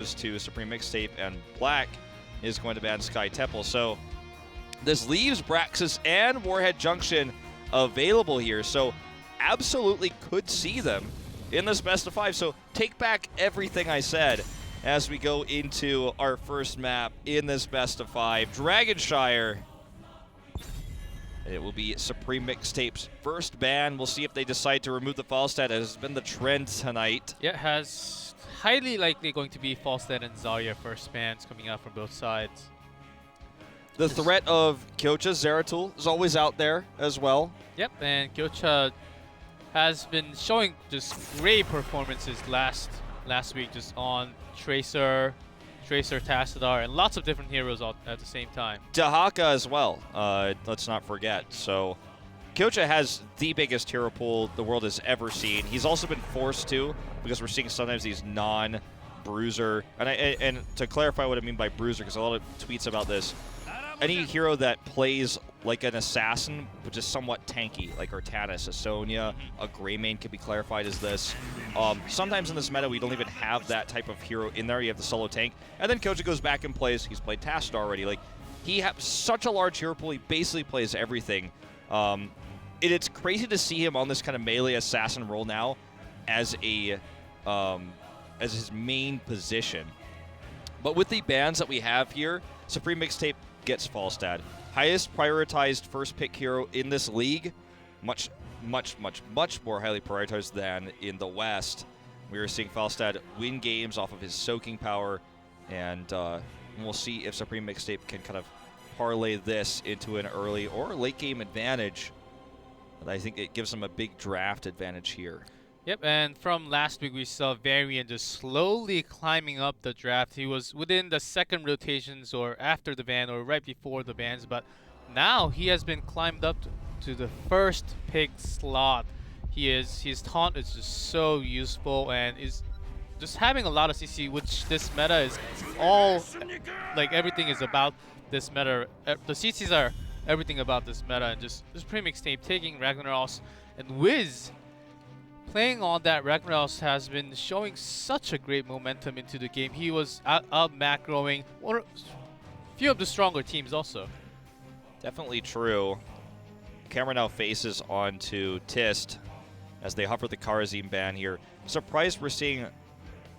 to Supreme Mixtape, and Black is going to ban Sky Temple. So this leaves Braxis and Warhead Junction available here. So absolutely could see them in this best of 5. So take back everything I said as we go into our first map in this best of 5. Dragonshire. It will be Supreme Mixtape's first ban. We'll see if they decide to remove the Falstad, as has been the trend tonight. Yeah, has highly likely going to be Falstad and Zarya first bans coming out from both sides. The threat of Kyocha Zeratul is always out there as well. Yep, and Kyocha has been showing just great performances last week, just on Tracer, Tassadar, and lots of different heroes all at the same time. Dahaka as well, let's not forget. So Kyocha has the biggest hero pool the world has ever seen. He's also been forced to, because we're seeing sometimes these non-bruiser, and to clarify what I mean by bruiser, because a lot of tweets about this, any hero that plays like an assassin, which is somewhat tanky, like Artanis, a Sonya, a Greymane could be clarified as this. Sometimes in this meta, we don't even have that type of hero in there. You have the solo tank. And then Kyocha goes back and plays. He's played Tassadar already. Like, he has such a large hero pool. He basically plays everything. It's crazy to see him on this kind of melee assassin role now as his main position. But with the bans that we have here, Supreme Mixtape gets Falstad. Highest prioritized first pick hero in this league. Much more highly prioritized than in the West. We are seeing Falstad win games off of his soaking power, and we'll see if Supreme Mixtape can kind of parlay this into an early or late game advantage. But I think it gives them a big draft advantage here. Yep, and from last week we saw Varian just slowly climbing up the draft. He was within the second rotations or after the ban or right before the bans, but now he has been climbed up to the first pick slot. His taunt is just so useful and is just having a lot of CC, which this meta is all, like, everything is about this meta. The CCs are everything about this meta, and just Supreme Mixtape taking Ragnaros and Wiz playing on that. Ragnaros has been showing such a great momentum into the game. He was out macroing a few of the stronger teams also. Definitely true. Camera now faces onto Tist as they hover the Karazim ban here. Surprised we're seeing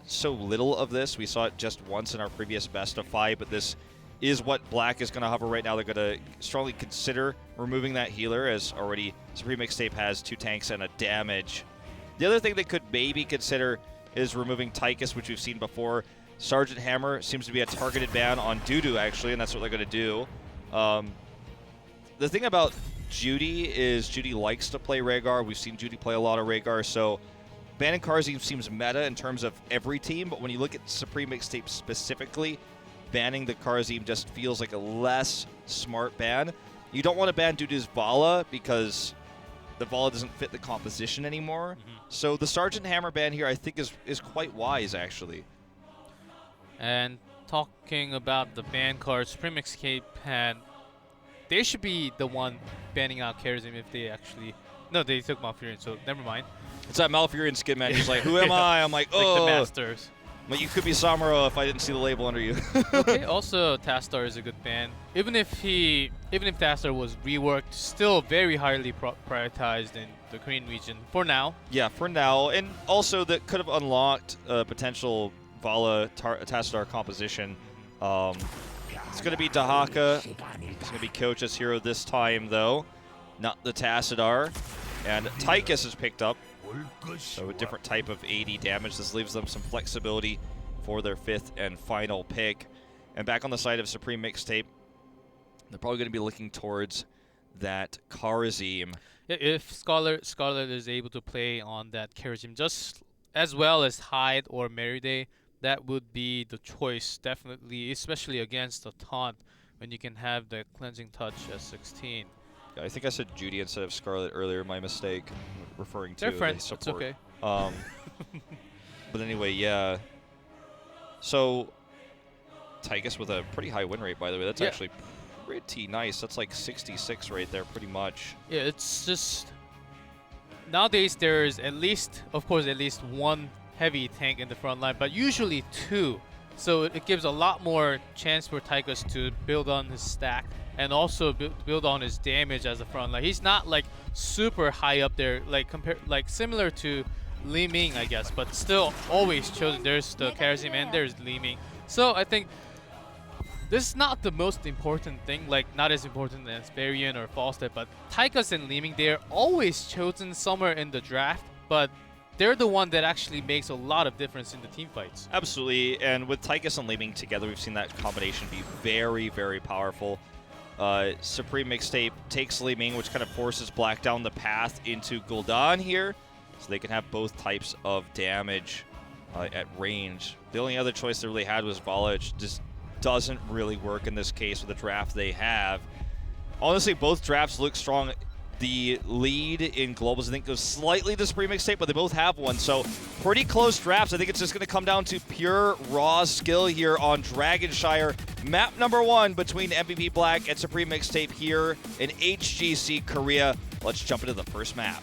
so little of this. We saw it just once in our previous best of 5, but this is what Black is going to hover right now. They're going to strongly consider removing that healer, as already Supreme Mixtape has 2 tanks and a damage. The other thing they could maybe consider is removing Tychus, which we've seen before. Sergeant Hammer seems to be a targeted ban on Dudu, actually, and that's what they're going to do. The thing about Judy is Judy likes to play Rhaegar. We've seen Judy play a lot of Rhaegar, so banning Karazim seems meta in terms of every team, but when you look at Supreme Mixtape specifically, banning the Karazim just feels like a less smart ban. You don't want to ban Dudu's Vala because the Vala doesn't fit the composition anymore. So the Sergeant Hammer ban here, I think, is quite wise, actually. And talking about the ban cards, Supreme Mixtape had, they should be the one banning out Karazim if they actually, no, they took Malfurion, so never mind. It's that Malfurion skin, man. He's like, who am I? I'm like, oh. Like the Masters. But you could be Samuro if I didn't see the label under you. Okay, also Tassadar is a good ban. Even if Tassadar was reworked, still very highly prioritized in the Korean region for now. Yeah, for now. And also that could have unlocked a potential Vala Tassadar composition. It's going to be Dahaka. It's going to be Kyocha's hero this time, though. Not the Tassadar. And Tychus is picked up. So a different type of AD damage. This leaves them some flexibility for their 5th and final pick. And back on the side of Supreme Mixtape, they're probably going to be looking towards that Karazim. Yeah, if Scarlet is able to play on that Karazim just as well as Hyde or Meriday, that would be the choice, definitely, especially against a taunt when you can have the Cleansing Touch at 16. I think I said Judy instead of Scarlet earlier. My mistake, referring to they're friends. Support. It's okay. But anyway, yeah. So Tychus with a pretty high win rate, by the way. That's actually pretty nice. That's like 66 right there, pretty much. Yeah, it's just nowadays there's at least, of course, at least one heavy tank in the front line, but usually 2 So it gives a lot more chance for Tychus to build on his stack and also build on his damage as a front. Like he's not like super high up there, like similar to Li Ming, I guess, but still always chosen. There's the Karazim and there's Li Ming. So I think this is not the most important thing, like not as important as Varian or Falstad, but Tychus and Li Ming, they're always chosen somewhere in the draft, but they're the one that actually makes a lot of difference in the team fights. Absolutely, and with Tychus and Li Ming together, we've seen that combination be very, very powerful. Supreme Mixtape takes Li Ming, which kind of forces Black down the path into Gul'dan here, so they can have both types of damage at range. The only other choice they really had was Vala, which just doesn't really work in this case with the draft they have. Honestly, both drafts look strong. The lead in Globals, I think, goes slightly to Supreme Mixtape, but they both have one. So pretty close drafts. I think it's just going to come down to pure raw skill here on Dragonshire. Map number 1 between MVP Black and Supreme Mixtape here in HGC Korea. Let's jump into the first map.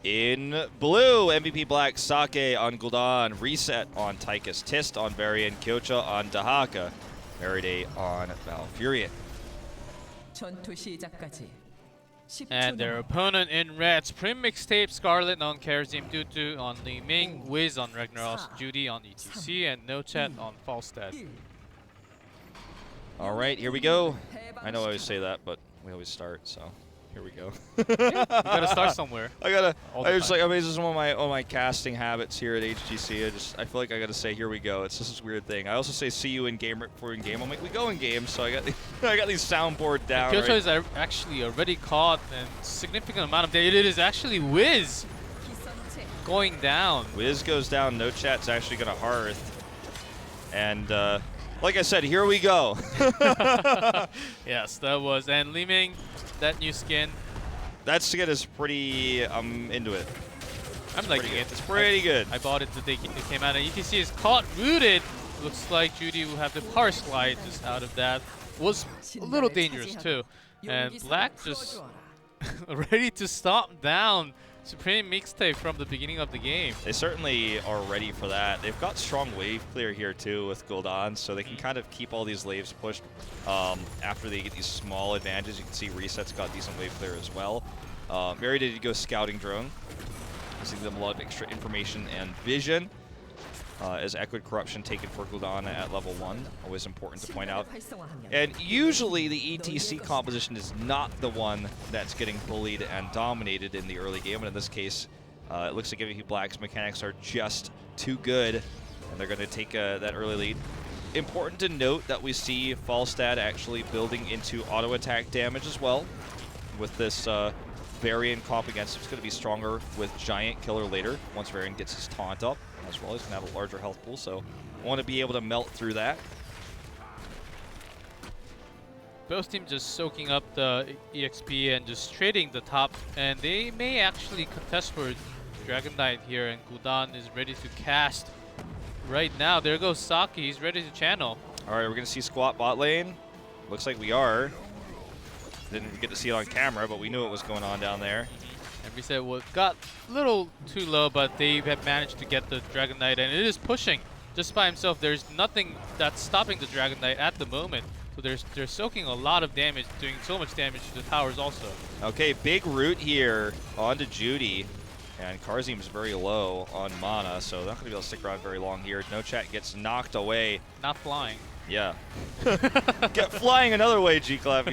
In blue, MVP Black, Sake on Gul'dan, Reset on Tychus, Tist on Varian, Kyocha on Dahaka, Meride on Valfurion. And their opponent in red, Supreme Mixtape, Scarlet on Karazim, Tutu on Li Ming, Wiz on Ragnaros, Judy on ETC, and No Chat on Falstad. All right, here we go. I know I always say that, but we always start, so here we go. You gotta start somewhere. This is one of my casting habits here at HGC. I feel like I gotta say here we go. It's just this weird thing. I also say see you in game right before in game. I'm like, we go in game, so I got I got these soundboard down. Kyoto is actually already caught a significant amount of damage. It is actually Wiz going down. Wiz goes down. No Chat's actually gonna Hearth, and like I said, here we go. Yes, that was, and Li Ming, that new skin. That skin is pretty, I'm into it. I'm liking it. It's pretty good. I bought it the day it came out, and ETC is caught rooted. Looks like Judy will have the power slide just out of that. Was a little dangerous too. And Black just ready to stomp down Supreme Mixtape from the beginning of the game. They certainly are ready for that. They've got strong wave clear here too with Gul'dan, so they can kind of keep all these waves pushed after they get these small advantages. You can see Reset's got decent wave clear as well. Very did go scouting drone, giving them a lot of extra information and vision. As Echoed Corruption taken for Gul'dan at level 1, always important to point out. And usually the ETC composition is not the one that's getting bullied and dominated in the early game, and in this case, it looks like MVP Black's mechanics are just too good, and they're going to take that early lead. Important to note that we see Falstad actually building into auto attack damage as well. With this Varian comp against him, it's going to be stronger with Giant Killer later once Varian gets his taunt up. As well, he's going to have a larger health pool, so want to be able to melt through that. Both teams just soaking up the EXP and just trading the top, and they may actually contest for Dragon Knight here, and Gul'dan is ready to cast right now. There goes Saki, he's ready to channel. All right, we're going to see squat bot lane. Looks like we are. Didn't get to see it on camera, but we knew what was going on down there. And we said, well, got a little too low, but they have managed to get the Dragon Knight, and it is pushing just by himself. There's nothing that's stopping the Dragon Knight at the moment. So they're soaking a lot of damage, doing so much damage to the towers also. Okay, big root here onto Judy. And Karzim's very low on mana, so they're not going to be able to stick around very long here. No Chat gets knocked away. Not flying. Yeah. Get flying another way, G-Clap.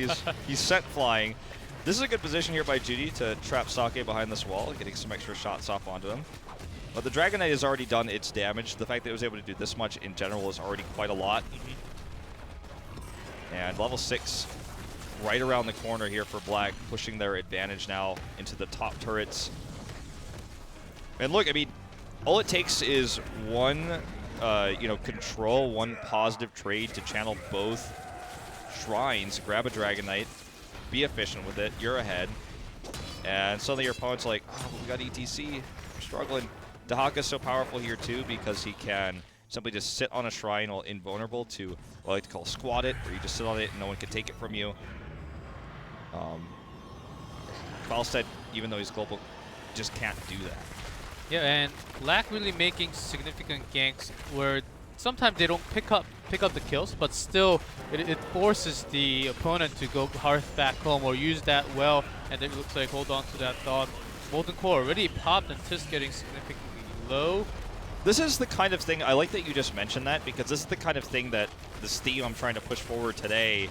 He's sent flying. This is a good position here by Judy to trap Sake behind this wall, getting some extra shots off onto him. But the Dragon Knight has already done its damage. The fact that it was able to do this much in general is already quite a lot. And level 6 right around the corner here for Black, pushing their advantage now into the top turrets. And look, I mean, all it takes is one, control, one positive trade to channel both shrines, grab a Dragon Knight, be efficient with it, you're ahead. And suddenly your opponent's like, oh, we got ETC, we're struggling. Dahaka's so powerful here too because he can simply just sit on a shrine while invulnerable to what I like to call squat it, where you just sit on it and no one can take it from you. Falstead, even though he's global, just can't do that. Yeah, and Black really making significant ganks where sometimes they don't pick up the kills, but still it forces the opponent to go Hearth back home or use that well, and it looks like hold on to that thought. Molten Core already popped and Tisk getting significantly low. This is the kind of thing, I like that you just mentioned that, because this is the kind of thing that this theme I'm trying to push forward today.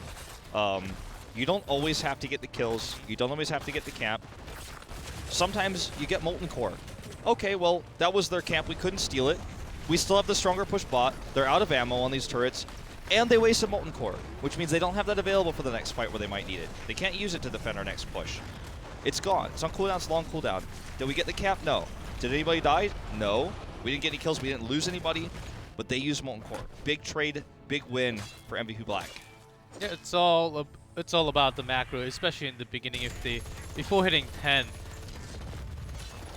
You don't always have to get the kills. You don't always have to get the camp. Sometimes you get Molten Core. Okay, well, that was their camp. We couldn't steal it. We still have the stronger push bot. They're out of ammo on these turrets. And they wasted Molten Core, which means they don't have that available for the next fight where they might need it. They can't use it to defend our next push. It's gone. It's on cooldown. It's long cooldown. Did we get the camp? No. Did anybody die? No. We didn't get any kills. We didn't lose anybody. But they used Molten Core. Big trade, big win for MVP Black. Yeah, it's all about the macro, especially in the beginning. Before hitting 10,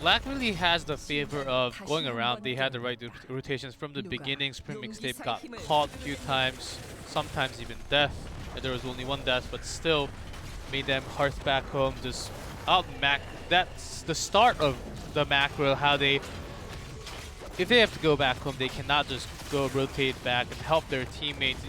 Black really has the favor of going around. They had the right rotations from the beginning. Supreme Mixtape got caught a few times, sometimes even death. And there was only one death, but still made them Hearth back home. Just out mac. That's the start of the macro. How if they have to go back home, they cannot just go rotate back and help their teammates.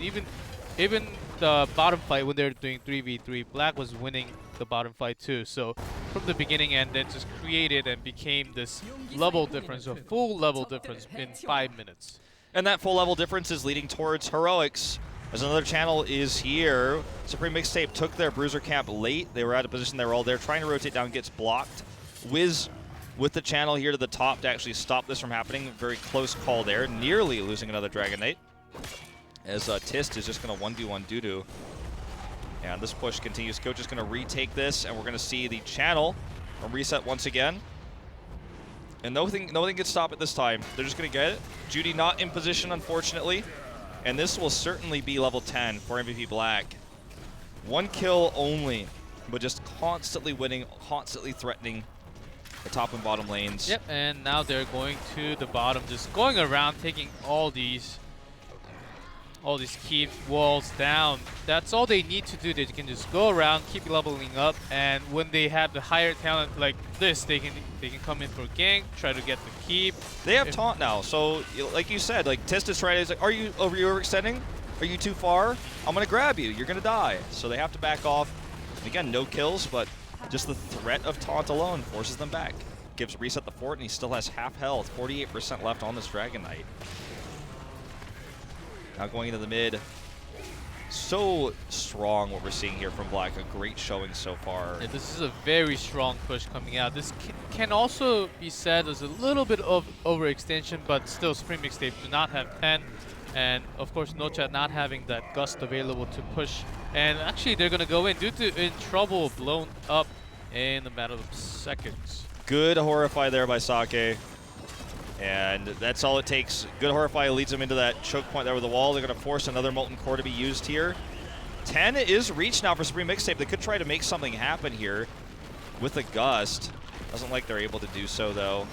Even the bottom fight when they're doing 3v3, Black was winning the bottom fight too. So from the beginning and then just created and became this level difference, a full level difference in 5 minutes. And that full level difference is leading towards heroics. As another channel is here. Supreme Mixtape took their bruiser camp late. They were out of position. They were all there. Trying to rotate down, gets blocked. Wiz with the channel here to the top to actually stop this from happening. Very close call there. Nearly losing another Dragon Knight. As Tist is just going to 1v1 Dudu. And this push continues. Coach is going to retake this, and we're going to see the channel reset once again. And nothing can stop it this time. They're just going to get it. Judy not in position, unfortunately. And this will certainly be level 10 for MVP Black. One kill only, but just constantly winning, constantly threatening the top and bottom lanes. Yep, and now they're going to the bottom, just going around, taking all these keep walls down. That's all they need to do. They can just go around, keep leveling up, and when they have the higher talent like this, they can come in for gank, try to get the keep. They have taunt now, so like you said, like Tist is trying to, like, are you overextending? Are you too far? I'm gonna grab you. You're gonna die. So they have to back off. And again, no kills, but just the threat of taunt alone forces them back. Gives reset the fort, and he still has half health, 48% left on this Dragon Knight. Now going into the mid. So strong what we're seeing here from Black. A great showing so far. Yeah, this is a very strong push coming out. This can also be said as a little bit of overextension, but still Supreme Mixtape do not have 10. And of course NoChat not having that gust available to push. And actually they're going to go in due to in trouble blown up in a matter of seconds. Good Horrify there by Sake. And that's all it takes. Good Horrify leads them into that choke point there with the wall. They're going to force another Molten Core to be used here. 10 is reached now for Supreme Mixtape. They could try to make something happen here with the Gust. Doesn't like they're able to do so, though.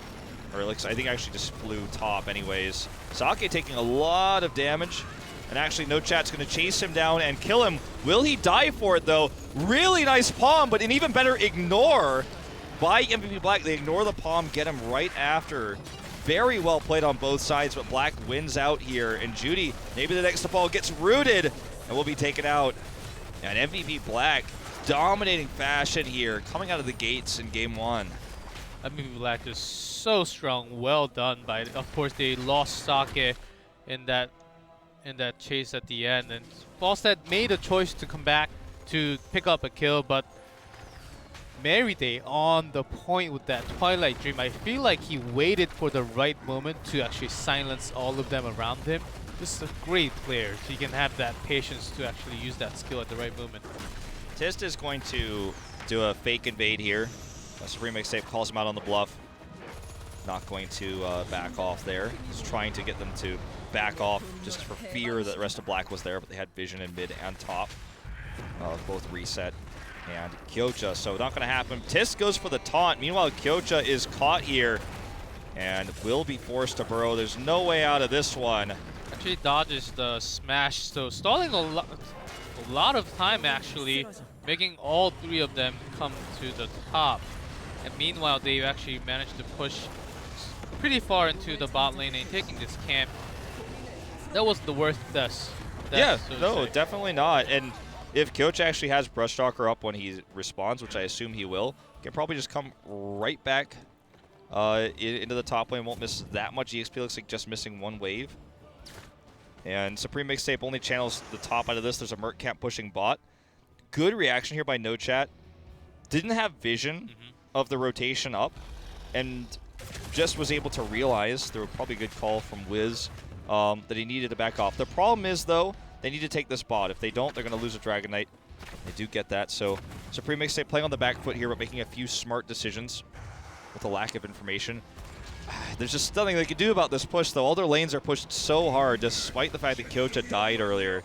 Or it looks, I think actually just flew top anyways. Sake taking a lot of damage. And actually NoChat's going to chase him down and kill him. Will he die for it, though? Really nice palm, but an even better ignore by MVP Black. They ignore the palm, get him right after. Very well played on both sides, but Black wins out here. And Judy, maybe the next ball gets rooted and will be taken out. And MVP Black, dominating fashion here, coming out of the gates in game one. MVP Black is so strong, well done by. Of course, they lost Sake in that chase at the end, and Falstad made a choice to come back to pick up a kill, but Merryday on the point with that Twilight Dream. I feel like he waited for the right moment to actually silence all of them around him. This is a great player, so he can have that patience to actually use that skill at the right moment. Tist is going to do a fake invade here. Supreme Mixtape calls him out on the bluff. Not going to back off there. He's trying to get them to back off just for fear that the rest of Black was there, but they had vision in mid and top. Both reset. and Kyocha. So not going to happen. Tisk goes for the taunt. Meanwhile, Kyocha is caught here and will be forced to burrow. There's no way out of this one. Actually dodges the smash, so stalling a lot of time actually, making all three of them come to the top. And meanwhile, they've actually managed to push pretty far into the bot lane and taking this camp. That was the worst death. Yeah, so to no, say. definitely not. And if Kyocha actually has Brush Stalker up when he responds, which I assume he will, he can probably just come right back into the top lane. Won't miss that much EXP. Looks like just missing one wave. And Supreme Mixtape only channels the top out of this. There's a Merc camp pushing bot. Good reaction here by No Chat. Didn't have vision of the rotation up, and just was able to realize, there was probably a good call from Wiz, that he needed to back off. The problem is, though, they need to take this bot. If they don't, they're going to lose a Dragon Knight. They do get that. So Supreme Mixtape playing on the back foot here, but making a few smart decisions with a lack of information. There's just nothing they can do about this push, though. All their lanes are pushed so hard, despite the fact that Kyocha died earlier.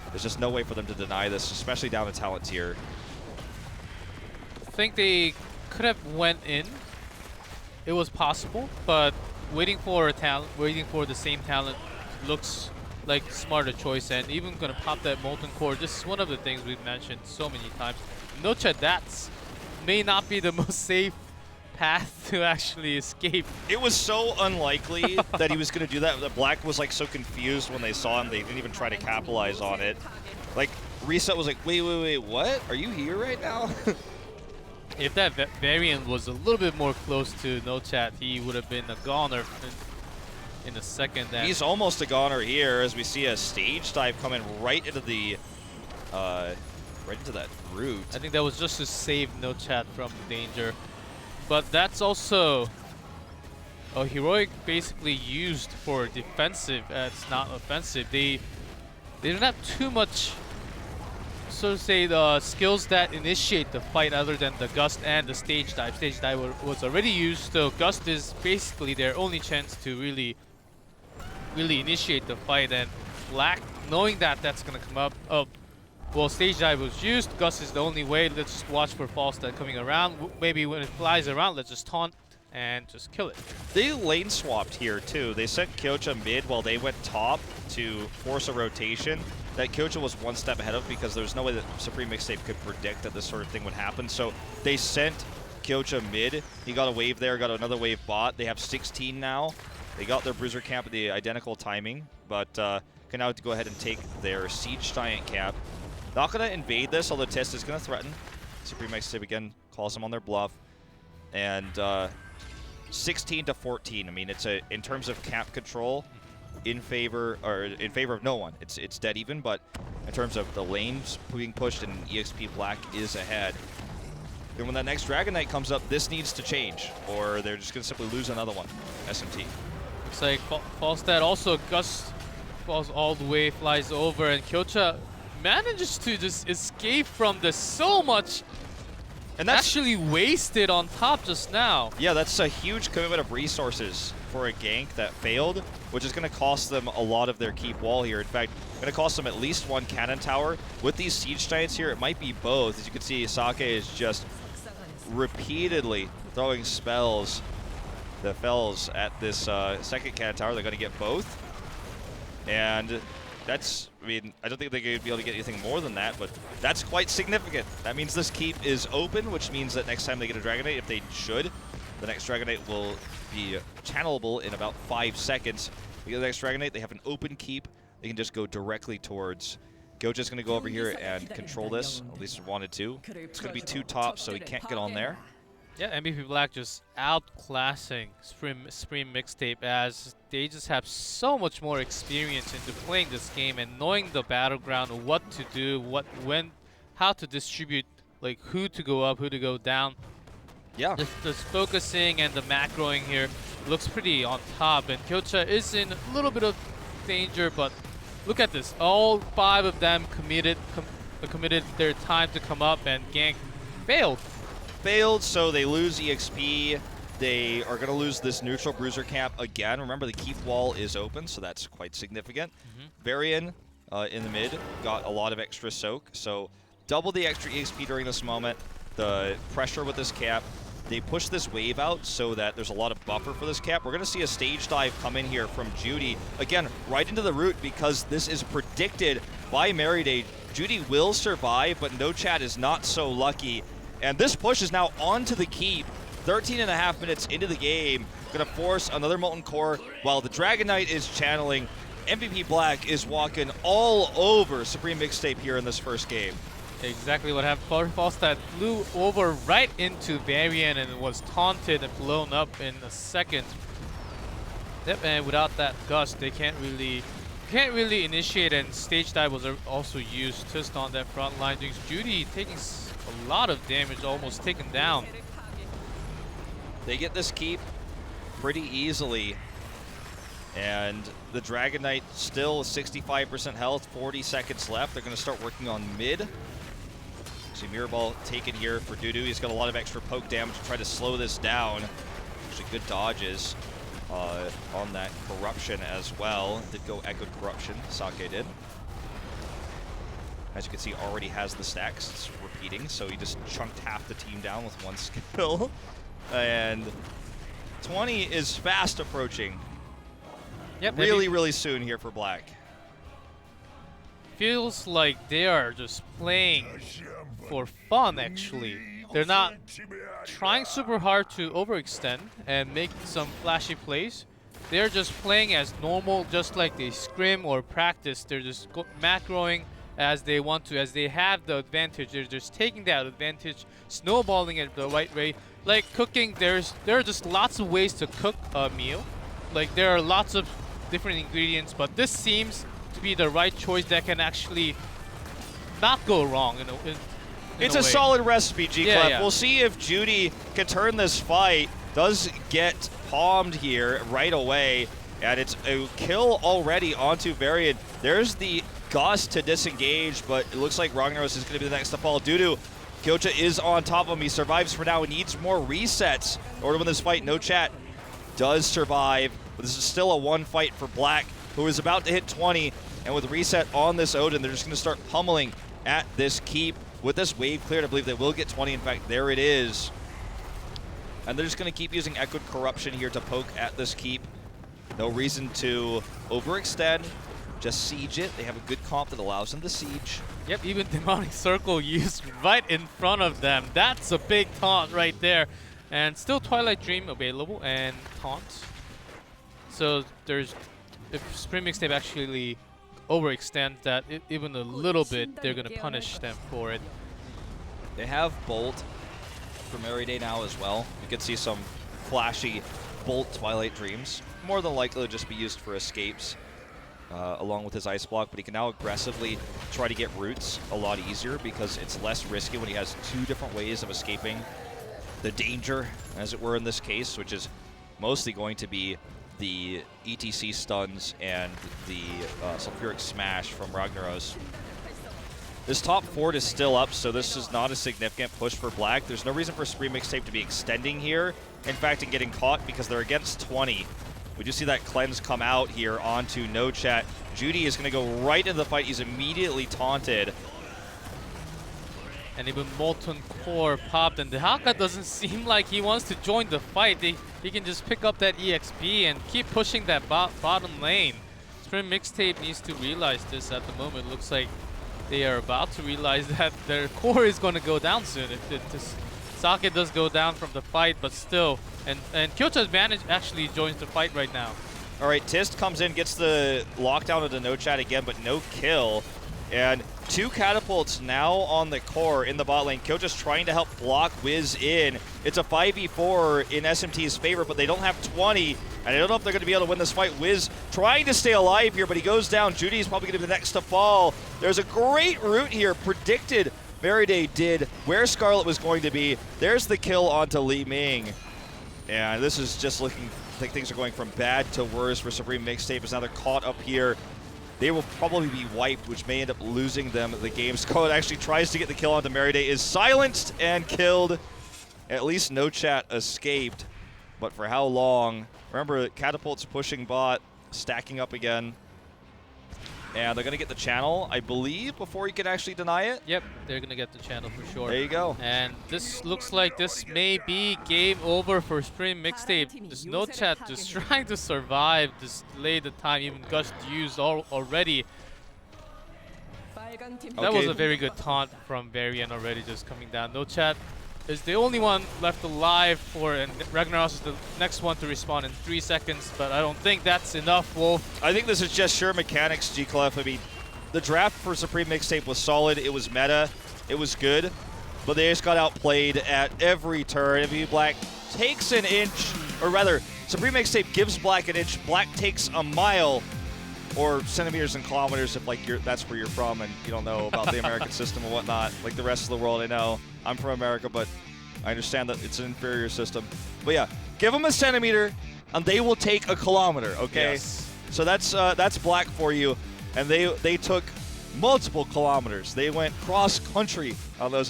There's just no way for them to deny this, especially down the talent tier. I think they could have went in. It was possible, but waiting for the same talent looks like a smarter choice, and even gonna pop that Molten Core. This is one of the things we've mentioned so many times. No Chat, that's may not be the most safe path to actually escape. It was so unlikely that he was going to do that. The Black was like so confused when they saw him, they didn't even try to capitalize on it. Like, Reset was like, wait, what? Are you here right now? If that variant was a little bit more close to No Chat, he would have been a goner in a second. He's almost a goner here as we see a stage dive coming right into the right into that root. I think that was just to save No Chat from danger. But that's also a heroic basically used for defensive. It's not offensive. They don't have too much, so to say, the skills that initiate the fight other than the Gust and the stage dive. Stage dive was already used, so Gust is basically their only chance to really initiate the fight. And Black, knowing that that's gonna come up, well, stage dive was used. Gust is the only way. Let's just watch for false that coming around. Maybe when it flies around, let's just taunt and just kill it. They lane swapped here too. They sent Kyocha mid while they went top to force a rotation that Kyocha was one step ahead of, because there's no way that Supreme Mixtape could predict that this sort of thing would happen. So they sent Kyocha mid. He got a wave there, got another wave bot. They have 16 now. They got their Bruiser camp at the identical timing, but can now go ahead and take their Siege Giant camp. Not going to invade this, although Test is going to threaten. Supreme Mixtape again calls them on their bluff. And 16 to 14. I mean, it's in terms of camp control, in favor of no one. It's dead even, but in terms of the lanes being pushed and EXP Black is ahead. Then when that next Dragon Knight comes up, this needs to change, or they're just going to simply lose another one. SMT. Looks like Falstad also Gust falls all the way, flies over, and Kyocha manages to just escape from this so much, and that's actually wasted on top just now. Yeah, that's a huge commitment of resources for a gank that failed, which is going to cost them a lot of their keep wall here. In fact, going to cost them at least one cannon tower. With these Siege Giants here, it might be both. As you can see, Sake is just repeatedly throwing spells, the fells at this second cannon tower. They're going to get both. And that's, I mean, I don't think they're going to be able to get anything more than that, but that's quite significant. That means this keep is open, which means that next time they get a Dragon Knight, if they should, the next Dragon Knight will be channelable in about 5 seconds. They get the next Dragon Knight, they have an open keep. They can just go directly towards. Goja's going to go over here and control this, at least wanted to. It's going to be 2 tops, so he can't get on there. Yeah, MVP Black just outclassing Supreme Mixtape, as they just have so much more experience into playing this game and knowing the battleground, what to do, when, how to distribute, like who to go up, who to go down. Yeah. Just focusing and the macroing here looks pretty on top, and Kyocha is in a little bit of danger, but look at this. All 5 of them committed their time to come up, and gank failed, so they lose EXP. They are going to lose this neutral Bruiser camp again. Remember, the keep wall is open, so that's quite significant. Varian in the mid got a lot of extra soak, so double the extra EXP during this moment. The pressure with this cap. They push this wave out so that there's a lot of buffer for this cap. We're going to see a stage dive come in here from Judy. Again, right into the root because this is predicted by Meriday. Judy will survive, but No Chat is not so lucky. And this push is now onto the keep. 13.5 minutes into the game. Going to force another Molten Core while the Dragon Knight is channeling. MVP Black is walking all over Supreme Mixtape here in this first game. Exactly what happened. Falstad flew over right into Varian and was taunted and blown up in a second. Yep, and without that gust, they can't really initiate, and stage dive was also used just on that front line. Judy taking a lot of damage, almost taken down. They get this keep pretty easily. And the Dragon Knight still 65% health, 40 seconds left. They're going to start working on mid. See Mirror Ball taken here for Dudu. He's got a lot of extra poke damage to try to slow this down. Actually good dodges on that Corruption as well. Did go Echoed Corruption, Sake did. As you can see, already has the stacks. It's repeating, so he just chunked half the team down with one skill. And 20 is fast approaching. Yep, really soon here for Black. Feels like they are just playing for fun, actually. They're not trying super hard to overextend and make some flashy plays. They're just playing as normal, just like they scrim or practice. They're just macroing as they want to, as they have the advantage. They're just taking that advantage, snowballing it the right way. Like cooking, there are just lots of ways to cook a meal. Like there are lots of different ingredients, but this seems to be the right choice that can actually not go wrong in it's a solid recipe, G-Clef. Yeah. We'll see if Judy can turn this fight. Does get palmed here right away, and it's a kill already onto Varian. There's the gust to disengage, but it looks like Ragnaros is going to be the next to fall. Dudu, Kyocha is on top of him. He survives for now. He needs more resets in order to win this fight. No Chat does survive, but this is still a one fight for Black, who is about to hit 20, and with reset on this Odin, they're just going to start pummeling at this keep. With this wave cleared, I believe they will get 20. In fact, there it is. And they're just going to keep using Echoed Corruption here to poke at this keep. No reason to overextend, just siege it. They have a good comp that allows them to siege. Yep, even Demonic Circle used right in front of them. That's a big taunt right there. And still Twilight Dream available and taunt. So there's, if Supreme Mixtape actually overextend that even a little bit, they're going to punish them for it. They have Bolt for Meriday now as well. You can see some flashy Bolt Twilight Dreams. More than likely to just be used for escapes along with his Ice Block, but he can now aggressively try to get roots a lot easier because it's less risky when he has two different ways of escaping the danger, as it were in this case, which is mostly going to be the ETC stuns and the Sulfuric Smash from Ragnaros. This top fort is still up, so this is not a significant push for Black. There's no reason for Supreme Mixtape to be extending here. In fact, and getting caught because they're against 20. We do see that cleanse come out here onto No Chat. Judy is going to go right into the fight. He's immediately taunted. And even Molten Core popped, and the Haka doesn't seem like he wants to join the fight. He can just pick up that EXP and keep pushing that bottom lane. Supreme Mixtape needs to realize this at the moment. Looks like they are about to realize that their core is going to go down soon. If this Sake does go down from the fight, but still. And Kyoto's Advantage actually joins the fight right now. All right, Tist comes in, gets the lockdown of the No Chat again, but no kill. And two catapults now on the core in the bot lane. Kyoto's trying to help block Wiz in. It's a 5v4 in SMT's favor, but they don't have 20. And I don't know if they're going to be able to win this fight. Wiz trying to stay alive here, but he goes down. Judy's probably going to be the next to fall. There's a great route here. Predicted Meriday did where Scarlet was going to be. There's the kill onto Li Ming. And this is just looking like things are going from bad to worse for Supreme Mixtape as now they're caught up here. They will probably be wiped, which may end up losing them the game. Scarlet actually tries to get the kill onto Meriday, is silenced and killed. At least No Chat escaped, but for how long? Remember, Catapult's pushing bot, stacking up again. And they're going to get the channel, I believe, before you can actually deny it. Yep, they're going to get the channel for sure. There you go. And this looks like this may be game over for Supreme Mixtape. There's no chat, just trying to survive, just delay the time, even Gust used already. That was a very good taunt from Varian already, just coming down. No chat is the only one left alive and Ragnaros is the next one to respawn in 3 seconds, but I don't think that's enough, Wolf. I think this is just sheer mechanics, G-Clef. I mean, the draft for Supreme Mixtape was solid. It was meta. It was good. But they just got outplayed at every turn. If Black takes an inch, or rather, Supreme Mixtape gives Black an inch. Black takes a mile, or centimeters and kilometers if like that's where you're from and you don't know about the American system and whatnot. Like the rest of the world, I know. I'm from America, but I understand that it's an inferior system. But yeah, give them a centimeter, and they will take a kilometer. Okay, Yes. so that's Black for you, and they took multiple kilometers. They went cross country on those